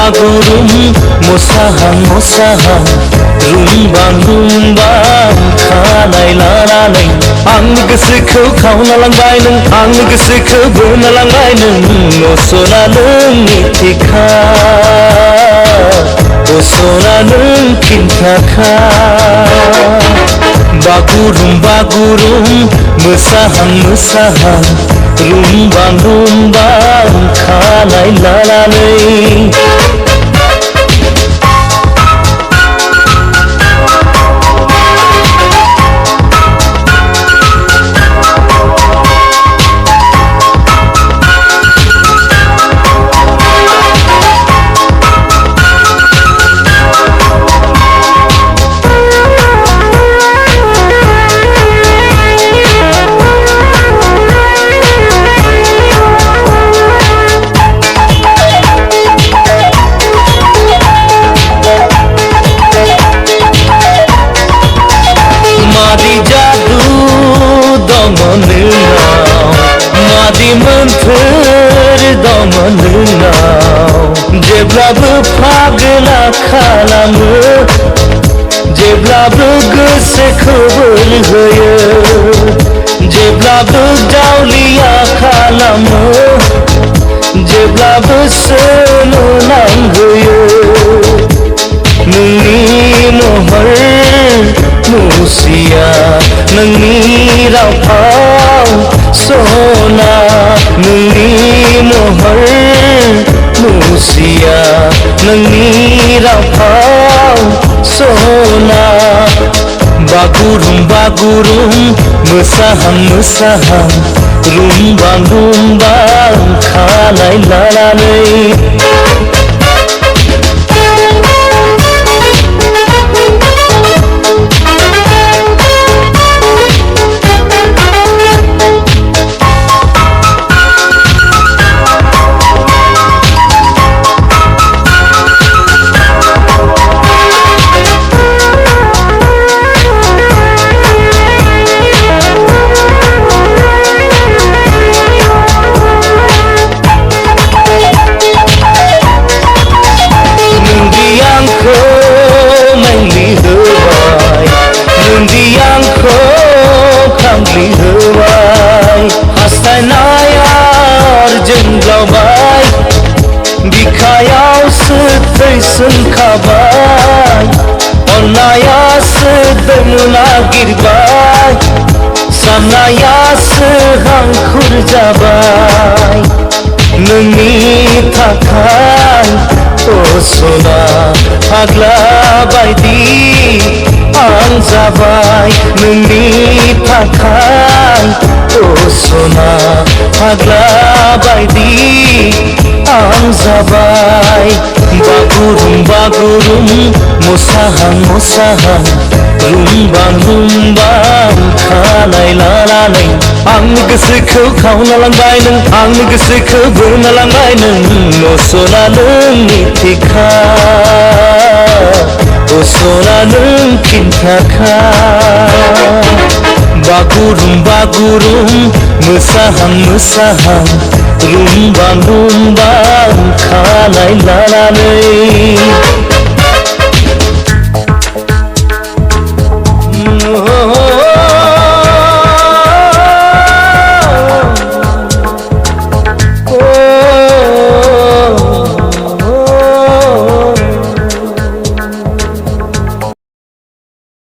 बागुरुम मोसाहां रुंबां खानाय लानानै आंनि गोसोखौ खावना लांबाय नों आंनि गोसोखौ बोना लांबाय नों नसना नोंनि थिखा असना नों खिन्थाखा बागुरुम मोसाहां रुंबां खानाय लानानै मादी मोन्थोर दङ नोंनाव जेब्लाबो फागोला खालामो जेब्लाबो गोसोखौ बोरहोयो जेब्लाबो जावलिया खालामो जेब्लाबो सोनो नांहोयो नोंनि महर मुसिया नोंनि राव सना नोंनि महर मुसिया नोंनि राव सना बागुरुम मोसाहां रुंबां खानाय लानानै हास्थायनायार जोंग्लावबाय बिखायावसो दै सोमखाबाय अननायासो दोननो नागिरबाय साननायासो हांखुर जाबाय नोंनि थाखाय सना फाग्ला बायदि आं जाबाय नोंनि थाखाय सना फाग्ला बायदि आं जाबाय बागुरुम मोसाहां रुंबां खानाय लानानै आंनि गोसोखौ खावना लांबाय नों आंनि गोसोखौ बोना लांबाय नों नसना नोंनि थिखा असना नों खिन्थाखा बागुरुम मोसाहां रुंबां खानाय लानानै